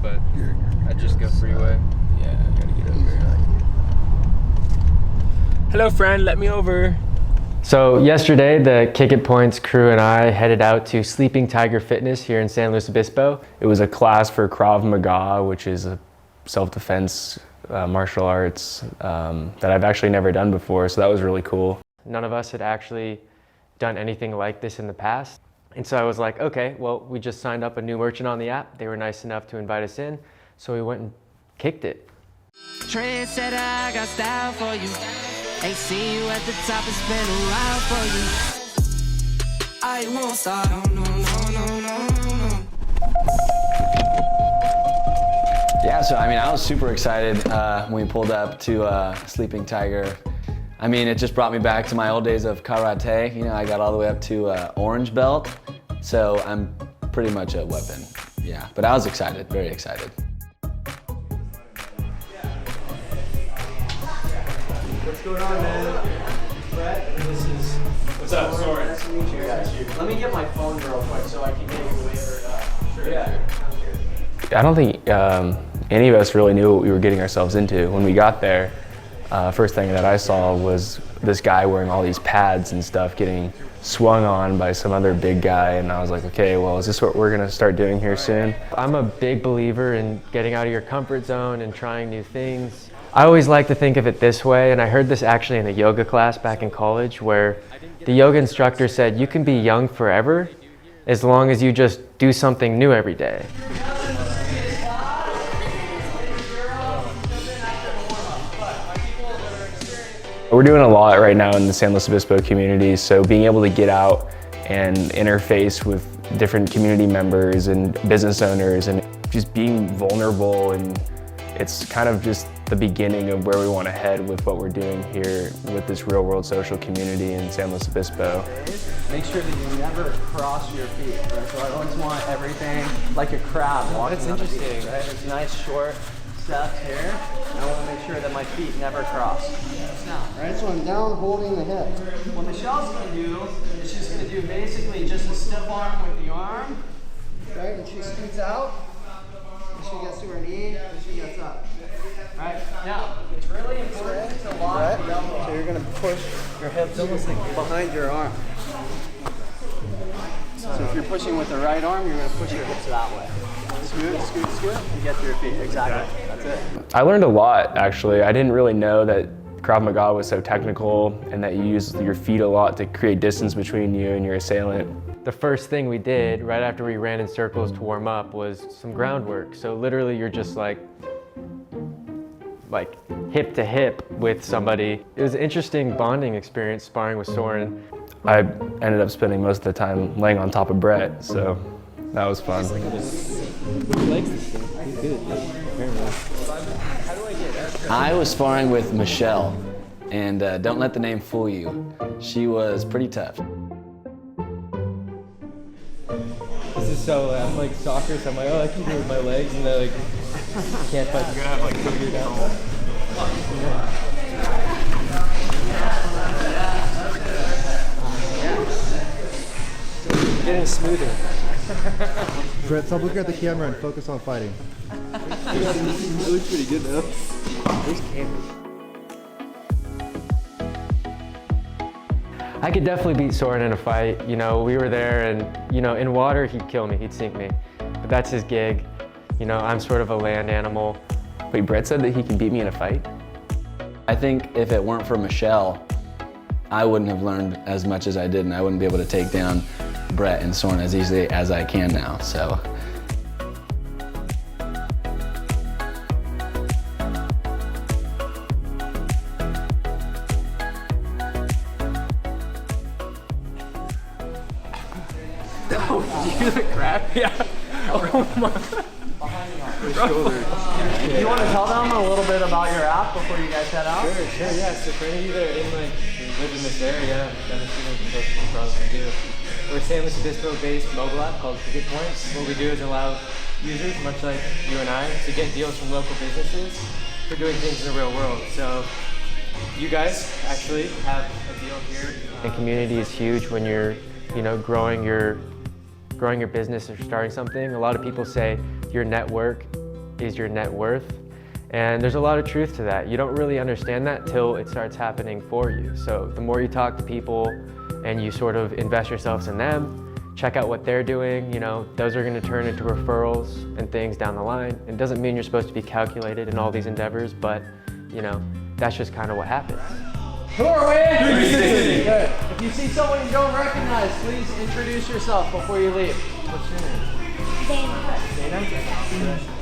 but I just go freeway. Yeah, I gotta get over. Hello friend, let me over. So yesterday, the Kick It Points crew and I headed out to Sleeping Tiger Fitness here in San Luis Obispo. It was a class for Krav Maga, which is a self-defense martial arts that I've actually never done before, so that was really cool. None of us had actually done anything like this in the past. And so I was like, okay, well, we just signed up a new merchant on the app. They were nice enough to invite us in, so we went and kicked it. Trey said I got style for you. They see you at the top and spin a while for you. I won't stop. No. Yeah, so I mean, I was super excited when we pulled up to Sleeping Tiger. I mean, it just brought me back to my old days of karate. You know, I got all the way up to orange belt, so I'm pretty much a weapon. Yeah, but I was excited, very excited. What's going on, man? Brett, this is... What's up, Soren? Nice to meet you guys. Let me get my phone real quick so I can get you later. Sure. Yeah. I don't think any of us really knew what we were getting ourselves into. When we got there, first thing that I saw was this guy wearing all these pads and stuff getting swung on by some other big guy, and I was like, okay, well, is this what we're gonna start doing here soon? I'm a big believer in getting out of your comfort zone and trying new things. I always like to think of it this way, and I heard this actually in a yoga class back in college, where the yoga instructor said you can be young forever as long as you just do something new every day. We're doing a lot right now in the San Luis Obispo community, so being able to get out and interface with different community members and business owners and just being vulnerable, and it's kind of just the beginning of where we want to head with what we're doing here with this real world social community in San Luis Obispo. Make sure that you never cross your feet, right? So I always want everything like a crab walking. That's interesting. Beach, right? There's nice short steps here. I want to make sure that my feet never cross. Right, so I'm down holding the hip. What Michelle's going to do is she's going to do basically just a stiff arm with the arm. Right, and she scoots out. And she gets to her knee, and she gets up. Right, now, it's really important to lock the elbow. So you're going to push your hips almost like behind your arm. So if you're pushing with the right arm, you're going to push your hips that way. Scoot, and get to your feet. Exactly. That's it. I learned a lot, actually. I didn't really know that Krav Maga was so technical and that you use your feet a lot to create distance between you and your assailant. The first thing we did right after we ran in circles to warm up was some groundwork. So literally you're just like hip to hip with somebody. It was an interesting bonding experience sparring with Soren. I ended up spending most of the time laying on top of Brett, so that was fun. I was sparring with Michelle, and don't let the name fool you. She was pretty tough. This is so, I'm like soccer, so I'm like, oh, I can do it with my legs, and they're like, can't fight. You're gonna have like figured out. Getting smoother. Brett, stop looking at the camera and focus on fighting. It looks pretty good though. There's cameras. I could definitely beat Soren in a fight. You know, we were there and, you know, in water, he'd kill me, he'd sink me. But that's his gig. You know, I'm sort of a land animal. Wait, Brett said that he can beat me in a fight? I think if it weren't for Michelle, I wouldn't have learned as much as I did, and I wouldn't be able to take down Brett and Soren as easily as I can now, so. Oh, did you do the crab? Yeah. Oh my. Do you want to tell them a little bit about your app before you guys head out? Sure, yeah. So for any of you that are in live in this area, then you probably do. We're a San Luis Obispo based mobile app called Kick It Points. What we do is allow users, much like you and I, to get deals from local businesses for doing things in the real world. So you guys actually have a deal here. And community is huge when you're, you know, growing your business or starting something. A lot of people say your network is your net worth. And there's a lot of truth to that. You don't really understand that till it starts happening for you. So the more you talk to people and you sort of invest yourselves in them, check out what they're doing, you know, those are gonna turn into referrals and things down the line. It doesn't mean you're supposed to be calculated in all these endeavors, but you know, that's just kind of what happens. Doorway! 360. Good. If you see someone you don't recognize, please introduce yourself before you leave. What's your name? Dana. Dana?